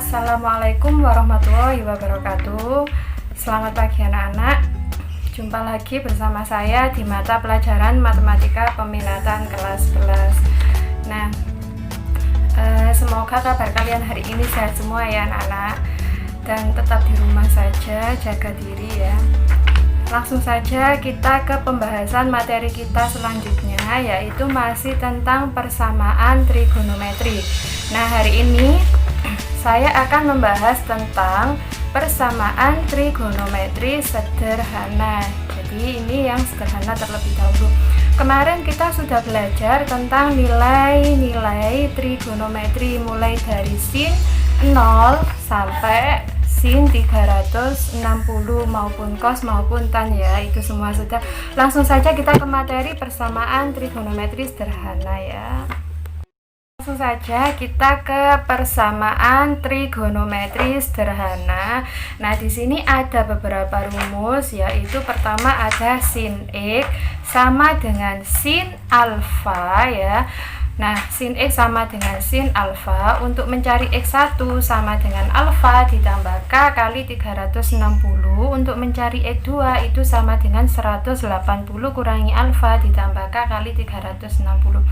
Assalamualaikum warahmatullahi wabarakatuh. Selamat pagi anak-anak. Jumpa lagi bersama saya di mata pelajaran Matematika Peminatan kelas 11. Nah, semoga kabar kalian hari ini sehat semua ya anak-anak. Dan tetap di rumah saja, jaga diri ya. Langsung saja kita ke pembahasan materi kita selanjutnya, yaitu masih tentang persamaan trigonometri. Nah, hari ini saya akan membahas tentang persamaan trigonometri sederhana. Jadi ini yang sederhana terlebih dahulu. Kemarin kita sudah belajar tentang nilai-nilai trigonometri mulai dari sin 0 sampai sin 360 maupun cos maupun tan ya. Itu semua sudah. Langsung saja kita ke materi persamaan trigonometri sederhana ya. Langsung saja kita ke persamaan trigonometri sederhana. Nah, di sini ada beberapa rumus, yaitu pertama ada sin X sama dengan sin alfa ya. Nah, sin X sama dengan sin alfa. Untuk mencari X1 sama dengan alfa ditambah K kali 360. Untuk mencari X2 itu sama dengan 180 kurangi alfa ditambah K kali 360.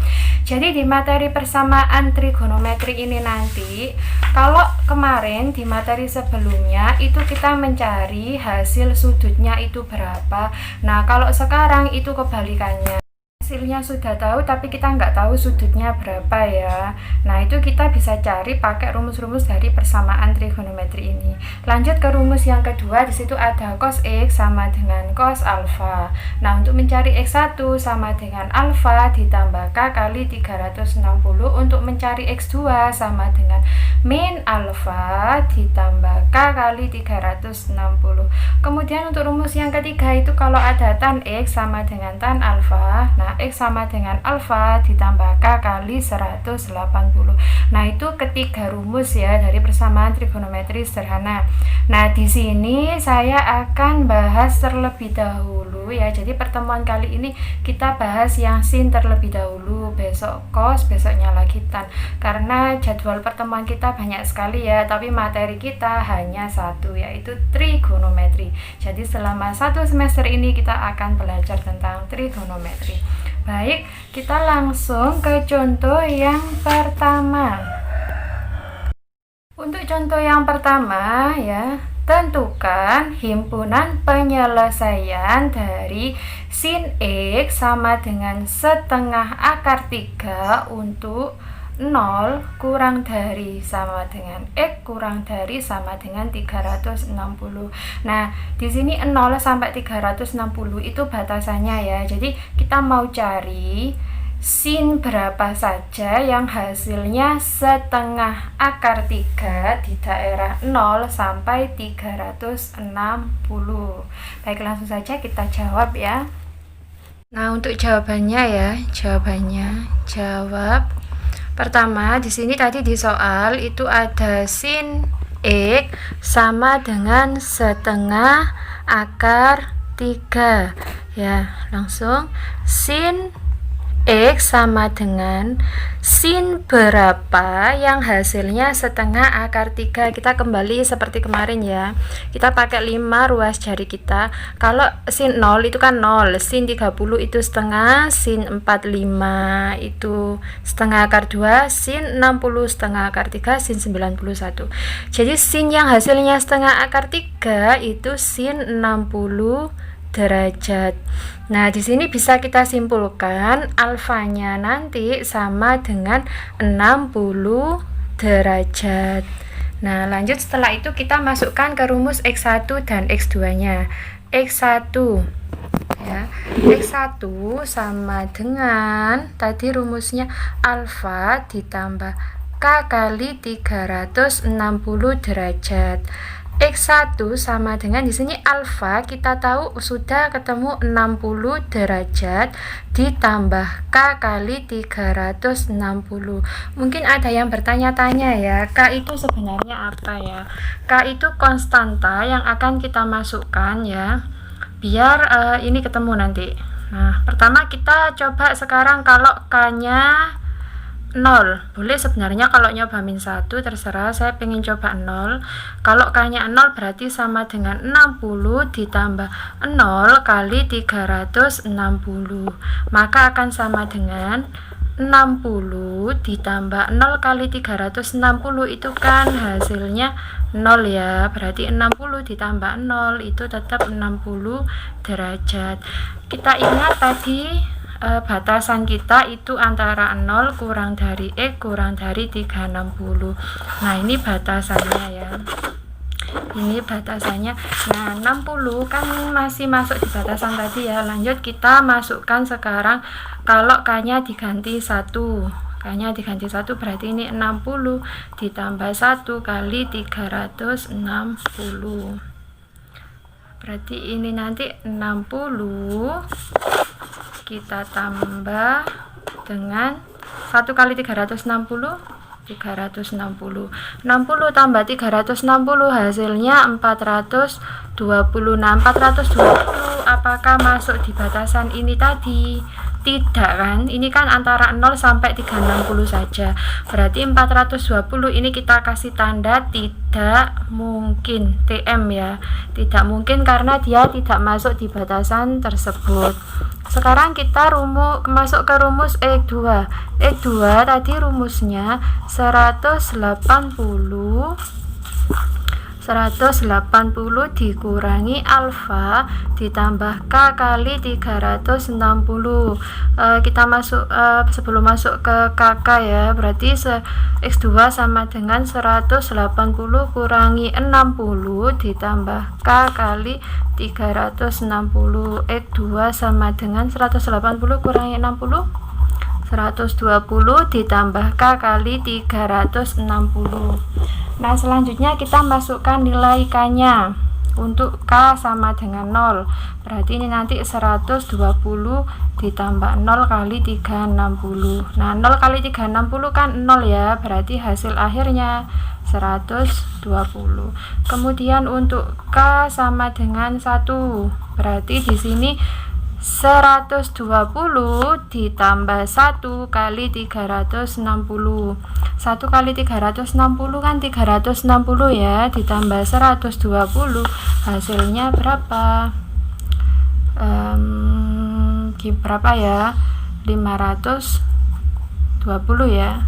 Jadi di materi persamaan trigonometri ini nanti, kalau kemarin di materi sebelumnya itu kita mencari hasil sudutnya itu berapa. Nah, kalau sekarang itu kebalikannya. Hasilnya sudah tahu tapi kita nggak tahu sudutnya berapa ya. Nah, itu kita bisa cari pakai rumus-rumus dari persamaan trigonometri ini. Lanjut ke rumus yang kedua, di situ ada cos X sama dengan cos alfa. Nah, untuk mencari X1 sama dengan alfa ditambah K kali 360. Untuk mencari X2 sama dengan min alfa ditambah K kali 360. Kemudian untuk rumus yang ketiga itu kalau ada tan X sama dengan tan alfa. Nah, X sama dengan alfa ditambah K kali 180. Nah, itu ketiga rumus ya dari persamaan trigonometri sederhana. Nah, di sini saya akan bahas terlebih dahulu ya. Jadi pertemuan kali ini kita bahas yang sin terlebih dahulu, besok cos, besoknya lagi tan. Karena jadwal pertemuan kita banyak sekali ya, tapi materi kita hanya satu, yaitu trigonometri. Jadi selama satu semester ini kita akan belajar tentang trigonometri. Baik, kita langsung ke contoh yang pertama. Untuk contoh yang pertama ya, tentukan himpunan penyelesaian dari sin X sama dengan setengah akar 3 untuk 0 kurang dari sama dengan X kurang dari sama dengan 360. Nah, di sini 0 sampai 360 itu batasannya ya. Jadi kita mau cari sin berapa saja yang hasilnya setengah akar 3 di daerah 0 sampai 360. Baik, langsung saja kita jawab ya. Nah, untuk jawabannya ya, jawab pertama, di sini tadi di soal itu ada sin X sama dengan setengah akar 3. Ya, langsung sin X sama dengan sin berapa yang hasilnya setengah akar 3. Kita kembali seperti kemarin ya. Kita pakai 5 ruas jari kita. Kalau sin 0 itu kan 0, sin 30 itu setengah, sin 45 itu setengah akar 2, sin 60 setengah akar 3, sin 91. Jadi sin yang hasilnya setengah akar 3 itu sin 60 derajat. Nah, di sini bisa kita simpulkan alfanya nanti sama dengan 60 derajat. Nah, lanjut setelah itu kita masukkan ke rumus X1 dan X2-nya. X1 ya. X1 sama dengan tadi rumusnya alfa ditambah K kali 360 derajat. X1 sama dengan di sini alfa kita tahu sudah ketemu 60 derajat ditambah K kali 360. Mungkin ada yang bertanya-tanya ya, K itu sebenarnya apa ya? K itu konstanta yang akan kita masukkan ya, biar ini ketemu nanti. Nah, pertama kita coba sekarang kalau K-nya 0 boleh sebenarnya. Kalau nyoba min 1 terserah, saya pengen coba 0. Kalau K-nya 0 berarti sama dengan 60 ditambah 0 kali 360, maka akan sama dengan 60 ditambah 0 kali 360, itu kan hasilnya 0 ya, berarti 60 ditambah 0 itu tetap 60 derajat. Kita ingat tadi batasan kita itu antara 0 kurang dari X kurang dari 360. Nah, ini batasannya ya. Ini batasannya. Nah, 60 kan masih masuk di batasan tadi ya. Lanjut kita masukkan sekarang kalau K-nya diganti 1. K-nya diganti 1 berarti ini 60 ditambah 1 kali 360. Berarti ini nanti 60 kita tambah dengan 1 kali 360 60 tambah 360 hasilnya 420. Nah, 420 apakah masuk di batasan ini tadi? Tidak kan, ini kan antara 0 sampai 360 saja, berarti 420 ini kita kasih tanda tidak mungkin, TM ya, tidak mungkin karena dia tidak masuk di batasan tersebut. Sekarang kita masuk ke rumus X2. X2 tadi rumusnya 180 dikurangi alfa ditambah K kali 360. Kita masuk sebelum masuk ke KK ya, berarti X2 sama dengan 180 kurangi 60 ditambah K kali 360. X2 sama dengan 180 kurangi 60, 120 ditambah K kali 360. Nah, selanjutnya kita masukkan nilai K-nya. Untuk K sama dengan 0, berarti ini nanti 120 ditambah 0 kali 360. Nah, 0 kali 360 kan 0 ya, berarti hasil akhirnya 120. Kemudian untuk K sama dengan 1, berarti di sini 120 ditambah 1 kali 360. 1 kali 360 kan 360 ya, ditambah 120 hasilnya berapa? Berapa ya? 520 ya.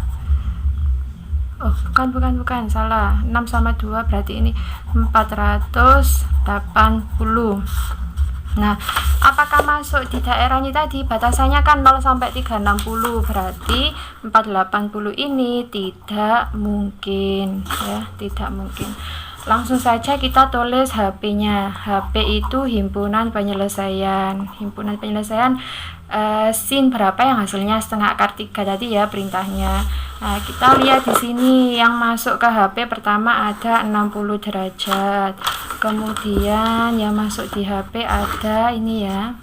Oh, bukan, salah. 6 sama 2 berarti ini 480. Nah, apakah masuk di daerahnya tadi? Batasannya kan 0 sampai 360, berarti 480 ini tidak mungkin ya, tidak mungkin. Langsung saja kita tulis HP-nya. HP itu himpunan penyelesaian. Himpunan penyelesaian sin berapa yang hasilnya setengah akar 3 tadi ya perintahnya. Nah, kita lihat di sini yang masuk ke HP pertama ada 60 derajat. Kemudian yang masuk di HP ada ini ya,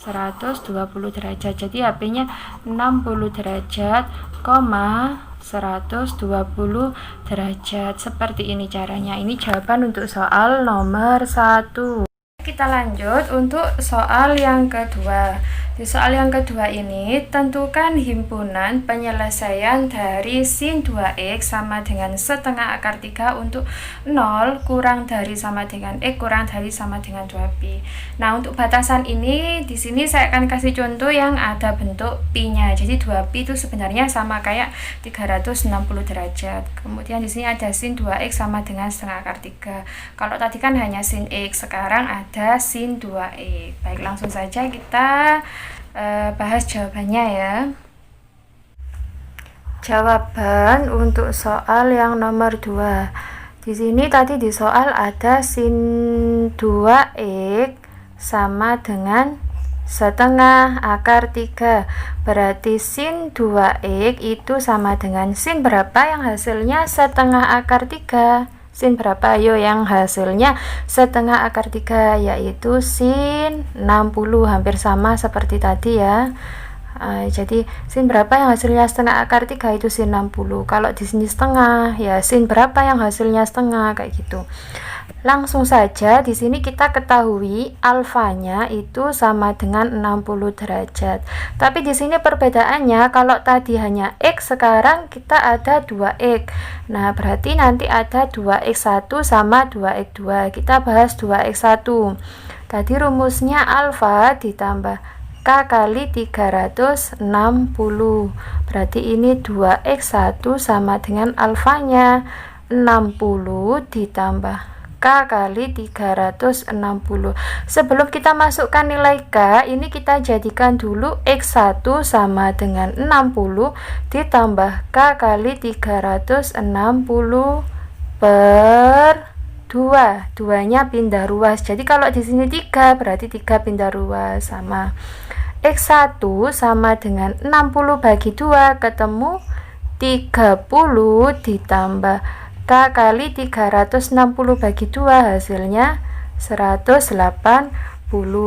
120 derajat. Jadi HP-nya 60 derajat, 120 derajat. Seperti ini caranya. Ini jawaban untuk soal nomor 1. Kita lanjut untuk soal yang kedua. Di soal yang kedua ini, tentukan himpunan penyelesaian dari sin 2x sama dengan setengah akar 3 untuk 0 kurang dari sama dengan x kurang dari sama dengan 2pi. Nah, untuk batasan ini di sini saya akan kasih contoh yang ada bentuk pi-nya. Jadi 2pi itu sebenarnya sama kayak 360 derajat. Kemudian di sini ada sin 2x sama dengan setengah akar 3. Kalau tadi kan hanya sin x, sekarang ada sin 2x. Baik, langsung saja kita bahas jawabannya ya. Jawaban untuk soal yang nomor 2. Di sini tadi di soal ada sin 2x sama dengan setengah akar 3. Berarti sin 2x itu sama dengan sin berapa yang hasilnya setengah akar 3? Sin berapa? Ayo, yang hasilnya setengah akar 3, yaitu sin 60, hampir sama seperti tadi ya. Jadi sin berapa yang hasilnya setengah akar 3 itu sin 60. Kalau di sini setengah ya sin berapa yang hasilnya setengah, kayak gitu. Langsung saja di sini kita ketahui alfanya itu sama dengan 60 derajat. Tapi di sini perbedaannya, kalau tadi hanya X, sekarang kita ada 2X. Nah, berarti nanti ada 2X1 sama 2X2. Kita bahas 2X1. Tadi rumusnya alfa ditambah K kali 360. Berarti ini 2X1 sama dengan alfanya 60 ditambah K kali 360. Sebelum kita masukkan nilai K, ini kita jadikan dulu X1 sama dengan 60 ditambah K kali 360 per 2. 2-nya pindah ruas. Jadi kalau di sini 3, berarti 3 pindah ruas, sama. X1 sama dengan 60 bagi 2, ketemu 30 ditambah K kali 360 bagi 2, hasilnya 180.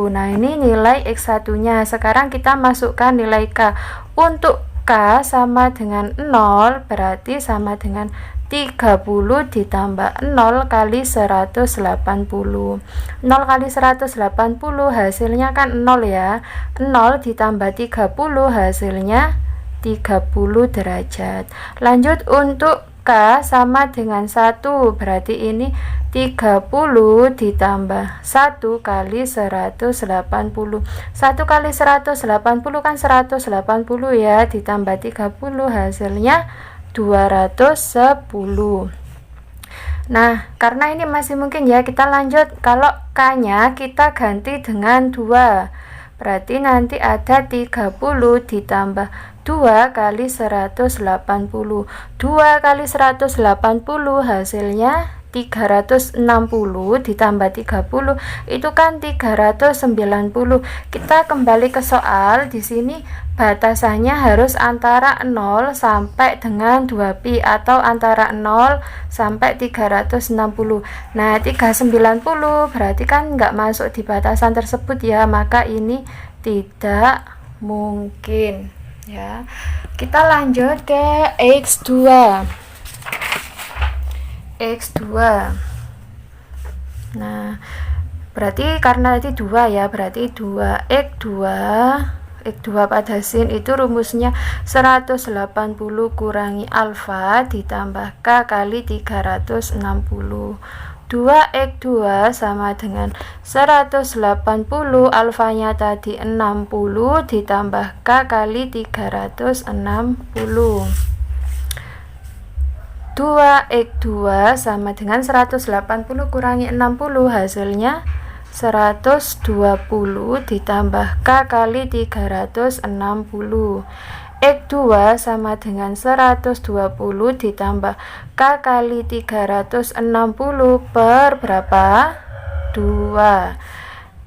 Nah, ini nilai X1 nya. Sekarang kita masukkan nilai K. Untuk K sama dengan 0, berarti sama dengan 30 ditambah 0 kali 180. 0 kali 180 hasilnya kan 0 ya. 0 ditambah 30 hasilnya 30 derajat. Lanjut untuk K sama dengan 1, berarti ini 30 ditambah 1 kali 180. 1 kali 180 kan 180 ya, ditambah 30 hasilnya 210. Nah, karena ini masih mungkin ya, kita lanjut. Kalau K nya kita ganti dengan 2, berarti nanti ada 30 ditambah 2 kali 180. 2 kali 180 hasilnya 360 ditambah 30 itu kan 390. Kita kembali ke soal. Di sini batasannya harus antara 0 sampai dengan 2pi atau antara 0 sampai 360. Nah, 390 berarti kan nggak masuk di batasan tersebut ya, maka ini tidak mungkin ya. Kita lanjut ke X2. Nah, berarti karena tadi 2 ya, berarti 2x2 pada sin itu rumusnya 180 kurangi alfa ditambah K kali 360. 2x2 sama dengan 180, alfanya tadi 60 ditambah K kali 360. 2x2 sama dengan 180 kurangi 60, hasilnya 120 ditambah K kali 360. X2 sama dengan 120 ditambah K kali 360 per berapa? 2.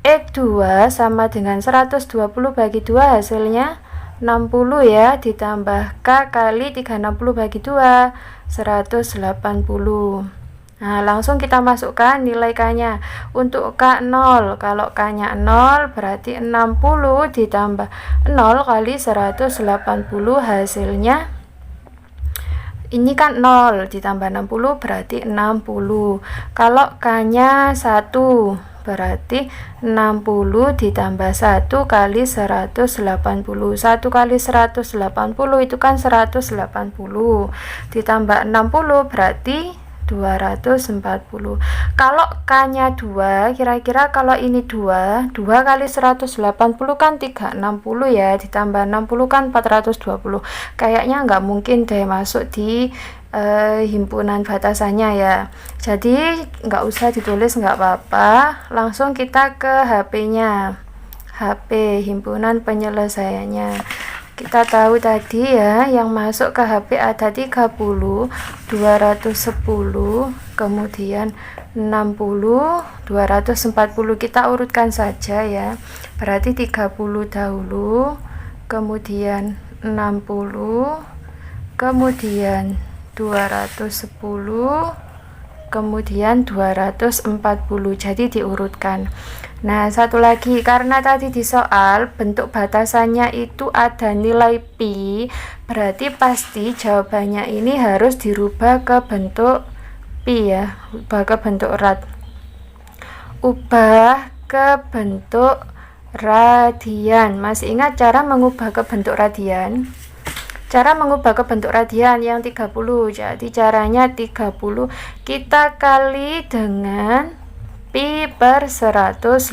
X2 sama dengan 120 bagi 2, hasilnya 60 ya, ditambah K kali 360 bagi 2, 180. Nah, langsung kita masukkan nilai K nya. Untuk K 0, kalau K nya 0 berarti 60 ditambah 0 kali 180, hasilnya ini kan 0 ditambah 60 berarti 60. Kalau K nya 1 berarti 60 ditambah 1 kali 180. 1 kali 180 itu kan 180 ditambah 60 berarti 240. Kalau K nya 2, kira-kira kalau ini 2 kali 180 kan 360 ya, ditambah 60 kan 420. Kayaknya nggak mungkin deh masuk di himpunan batasannya ya, jadi nggak usah ditulis, nggak apa-apa, langsung kita ke HP-nya. HP himpunan penyelesaiannya kita tahu tadi ya, yang masuk ke HP ada 30, 210, kemudian 60, 240. Kita urutkan saja ya, berarti 30 dahulu, kemudian 60, kemudian 210, kemudian 240, jadi diurutkan. Nah, satu lagi, karena tadi di soal bentuk batasannya itu ada nilai pi, berarti pasti jawabannya ini harus dirubah ke bentuk pi ya, ubah ke bentuk rad. ubah ke bentuk radian. Masih ingat cara mengubah ke bentuk radian? Cara mengubah ke bentuk radian yang 30. Jadi caranya 30 kita kali dengan pi per 180.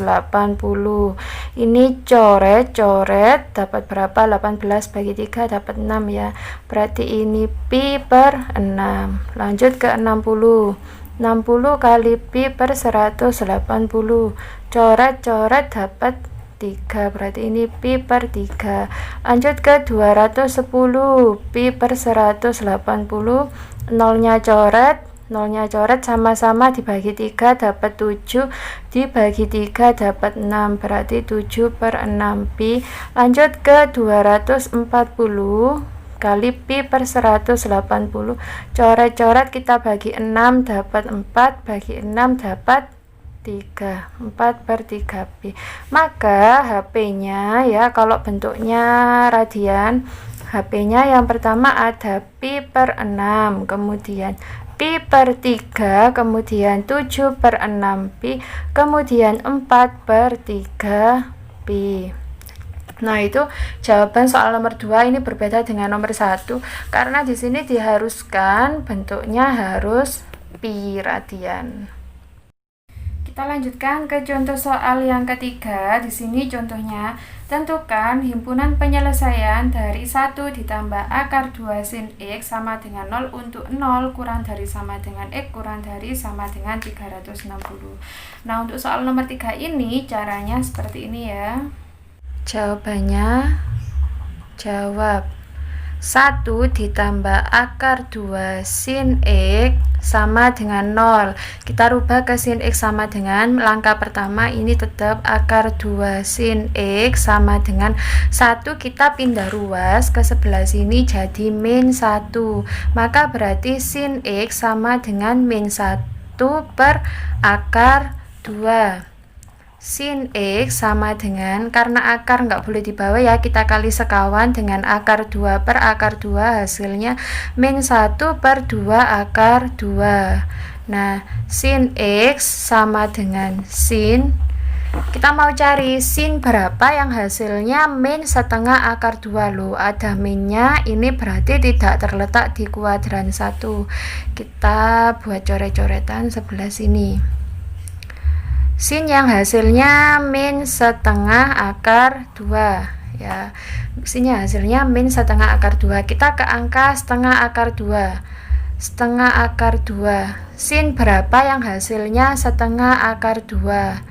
Ini coret dapat berapa? 18 bagi 3 dapat 6 ya. Berarti ini pi per 6. Lanjut ke 60. 60 kali pi per 180. Coret dapat 3, berarti ini pi per 3. Lanjut ke 210. Pi per 180. Nolnya coret sama-sama dibagi 3 dapat 7, dibagi 3 dapat 6, berarti 7 per 6 pi. Lanjut ke 240 kali pi per 180. Coret kita bagi 6 dapat 4, bagi 6 dapat 3, 4 per 3 pi. Maka HP-nya ya, kalau bentuknya radian, HP-nya yang pertama ada pi per 6, kemudian pi per 3, kemudian 7 per 6 pi, kemudian 4 per 3 pi. Nah, itu jawaban soal nomor 2. Ini berbeda dengan nomor 1 karena di sini diharuskan bentuknya harus pi radian. Kita lanjutkan ke contoh soal yang ketiga. Di sini contohnya, tentukan himpunan penyelesaian dari 1 ditambah akar 2 sin X sama dengan 0 untuk 0 kurang dari sama dengan X kurang dari sama dengan 360. Nah, untuk soal nomor 3 ini caranya seperti ini ya. Jawabannya, jawab 1 ditambah akar 2 sin X sama dengan 0. Kita rubah ke sin X sama dengan, langkah pertama ini tetap akar 2 sin X sama dengan 1, kita pindah ruas ke sebelah sini jadi min 1. Maka berarti sin X sama dengan min 1 per akar 2. Sin X sama dengan, karena akar nggak boleh dibawa ya, kita kali sekawan dengan akar 2 per akar 2, hasilnya min 1 per 2 akar 2. Nah, sin X sama dengan sin, kita mau cari sin berapa yang hasilnya min setengah akar 2 loh, ada minnya, ini berarti tidak terletak di kuadran 1. Kita buat coret-coretan sebelah sini. Sin yang hasilnya min setengah akar 2 ya, sinnya hasilnya min setengah akar 2. Kita ke angka setengah akar 2. Setengah akar 2, sin berapa yang hasilnya setengah akar 2?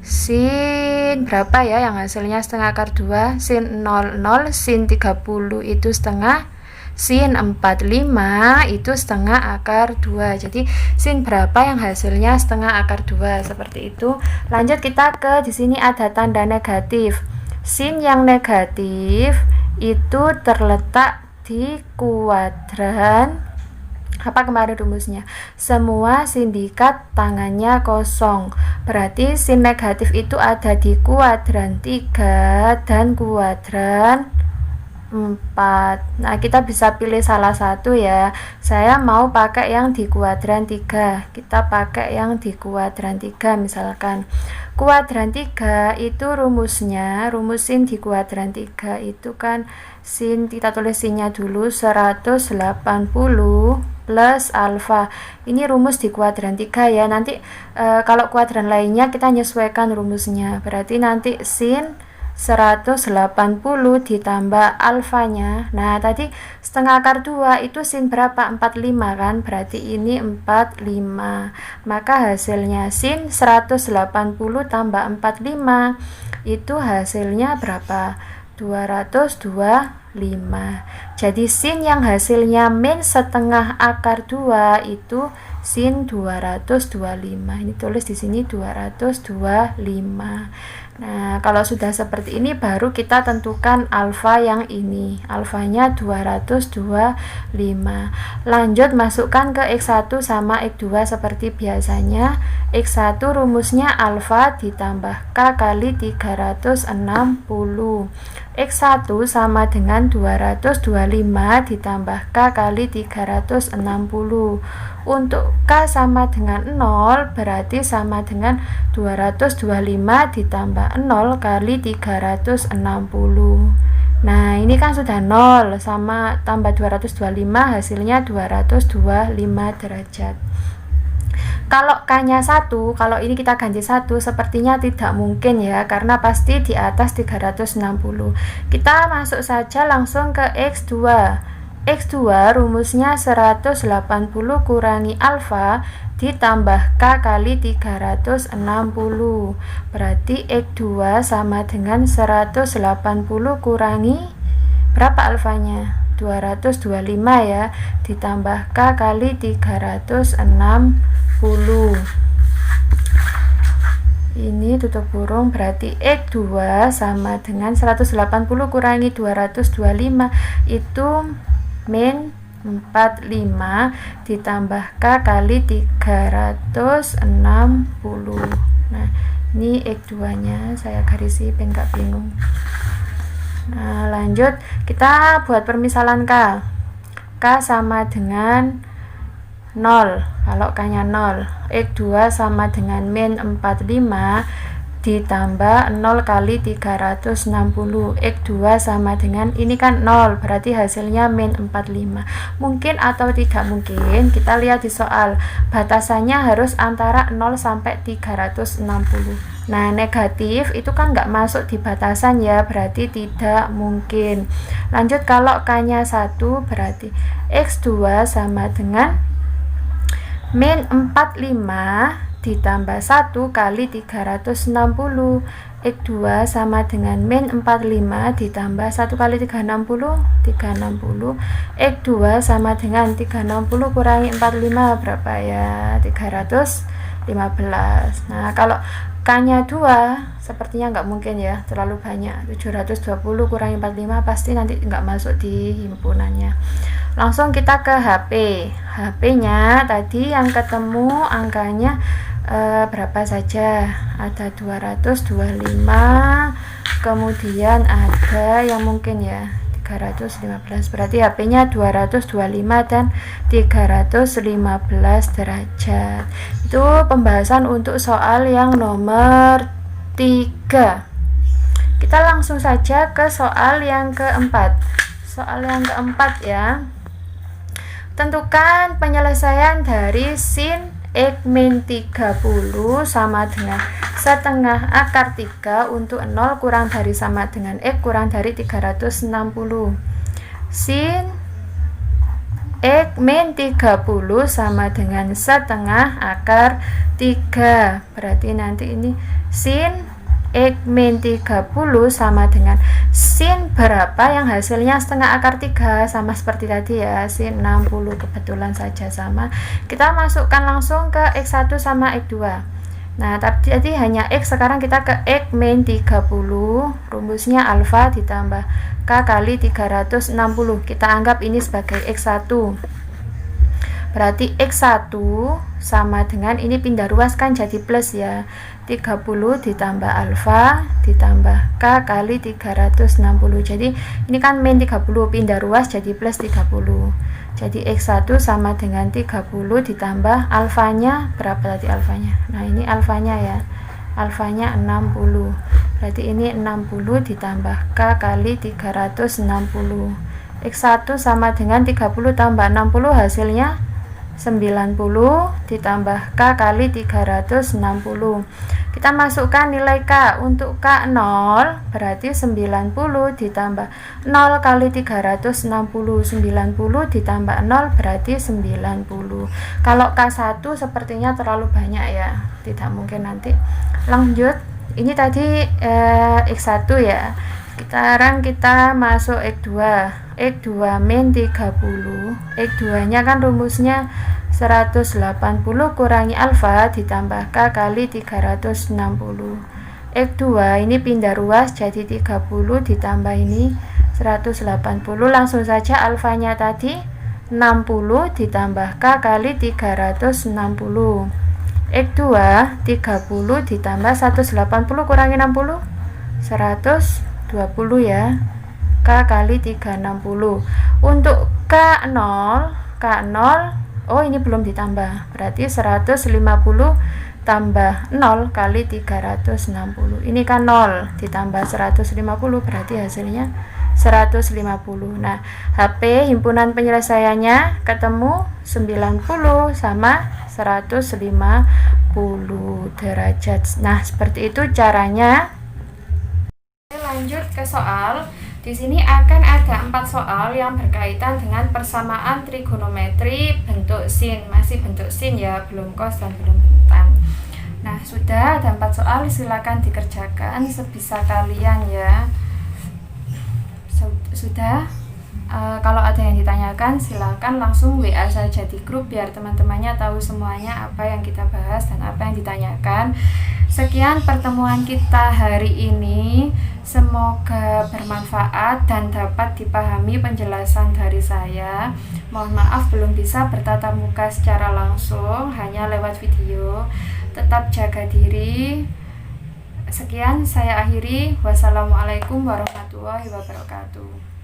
Sin berapa ya yang hasilnya setengah akar 2? Sin 0, sin 30 itu setengah, sin 45 itu setengah akar 2. Jadi sin berapa yang hasilnya setengah akar 2, seperti itu. Lanjut kita ke, di sini ada tanda negatif. Sin yang negatif itu terletak di kuadran apa kemarin rumusnya? Semua sindikat tangannya kosong. Berarti sin negatif itu ada di kuadran 3 dan kuadran 4. Nah, kita bisa pilih salah satu ya. Saya mau pakai yang di kuadran 3. Kita pakai yang di kuadran 3 misalkan. Kuadran 3 itu rumusnya, rumus sin di kuadran 3 itu kan sin, kita tulis sinnya dulu, 180 plus alfa. Ini rumus di kuadran 3 ya. Nanti kalau kuadran lainnya kita menyesuaikan rumusnya. Berarti nanti sin 180 ditambah alfanya. Nah, tadi setengah akar 2 itu sin berapa? 45 kan? Berarti ini 45. Maka hasilnya sin 180 tambah 45 itu hasilnya berapa? 225. Jadi sin yang hasilnya min setengah akar 2 itu sin 225. Ini tulis di sini 225. Nah, kalau sudah seperti ini baru kita tentukan alfa yang ini. Alfanya 225. Lanjut masukkan ke X1 sama X2 seperti biasanya. X1 rumusnya alfa ditambah K kali 360. X1 sama dengan 225 ditambah K kali 360. Untuk K sama dengan 0 berarti sama dengan 225 ditambah 0 kali 360. Nah ini kan sudah 0, sama tambah 225 hasilnya 225 derajat. Kalau K-nya 1, kalau ini kita ganti 1, sepertinya tidak mungkin ya, karena pasti di atas 360. Kita masuk saja langsung ke X2. X2 rumusnya 180 kurangi alfa ditambah K kali 360. Berarti X2 sama dengan 180 kurangi berapa alfanya? 225 ya, ditambah K kali 360. Ini tutup kurung, berarti X2 sama dengan 180 kurangi 225 itu min 45 ditambah K kali 360. Nah ini X2 nya saya garisi biar nggak bingung. Nah lanjut kita buat permisalan K. K sama dengan 0, kalau K nya 0, X2 sama dengan min 45 ditambah 0 kali 360. X2 sama dengan, ini kan 0, berarti hasilnya min 45. Mungkin atau tidak mungkin, kita lihat di soal, batasannya harus antara 0 sampai 360. Nah negatif itu kan nggak masuk di batasan ya, berarti tidak mungkin. Lanjut kalau K nya 1 berarti X2 sama dengan min 45 ditambah 1 kali 360. X2 sama dengan min 45 ditambah 1 kali 360. X2 sama dengan 360 kurangi 45 berapa ya? 315. Nah kalau K nya 2 sepertinya nggak mungkin ya, terlalu banyak. 720 kurangi 45 pasti nanti nggak masuk di himpunannya. Langsung kita ke HP. HP nya tadi yang ketemu angkanya berapa saja? Ada 225, kemudian ada yang mungkin ya 315, berarti HP nya 225 dan 315 derajat. Itu pembahasan untuk soal yang nomor 3. Kita langsung saja ke soal yang keempat. Soal yang keempat ya, tentukan penyelesaian dari sin X min 30 sama dengan setengah akar 3 untuk 0 kurang dari sama dengan X kurang dari 360. Sin X min 30 sama dengan setengah akar 3. Berarti nanti ini sin X min 30 sama dengan sin berapa yang hasilnya setengah akar 3, sama seperti tadi ya, sin 60, kebetulan saja sama. Kita masukkan langsung ke X1 sama X2. Nah tadi hanya X, sekarang kita ke X min 30, rumusnya alfa ditambah K kali 360. Kita anggap ini sebagai X1. Berarti X1 sama dengan, ini pindah ruas kan jadi plus ya, 30 ditambah alfa ditambah K kali 360. Jadi ini kan min 30 pindah ruas jadi plus 30. Jadi X1 sama dengan 30 ditambah alfanya berapa tadi alfanya? Nah ini alfanya ya, alfanya 60. Berarti ini 60 ditambah K kali 360. X1 sama dengan 30 tambah 60 hasilnya 90 ditambah K kali 360. Kita masukkan nilai K. Untuk K 0 berarti 90 ditambah 0 kali 360. 90 ditambah 0 berarti 90. Kalau K1 sepertinya terlalu banyak ya, tidak mungkin nanti. Lanjut, ini tadi X1 ya. Sekarang kita masuk X2. X2 min 30. X2 nya kan rumusnya 180 kurangi alfa ditambah K kali 360. X2 ini pindah ruas jadi 30 ditambah ini 180. Langsung saja alfanya tadi 60 ditambah K kali 360. X2 30 ditambah 180 kurangi 60 120 ya, K kali 360. Untuk K0 Oh, ini belum ditambah. Berarti 150 tambah 0 kali 360. Ini kan 0 ditambah 150 berarti hasilnya 150. Nah, HP himpunan penyelesaiannya ketemu 90 sama 150 derajat. Nah, seperti itu caranya. Lanjut ke soal. Di sini akan ada 4 soal yang berkaitan dengan persamaan trigonometri bentuk sin. Masih bentuk sin ya, belum cos dan belum bentan. Nah, sudah ada 4 soal, silakan dikerjakan sebisa kalian ya. Sudah. Kalau ada yang ditanyakan silakan langsung WA saja di grup biar teman-temannya tahu semuanya apa yang kita bahas dan apa yang ditanyakan. Sekian pertemuan kita hari ini, semoga bermanfaat dan dapat dipahami penjelasan dari saya. Mohon maaf belum bisa bertatap muka secara langsung, hanya lewat video. Tetap jaga diri. Sekian saya akhiri. Wassalamualaikum warahmatullahi wabarakatuh.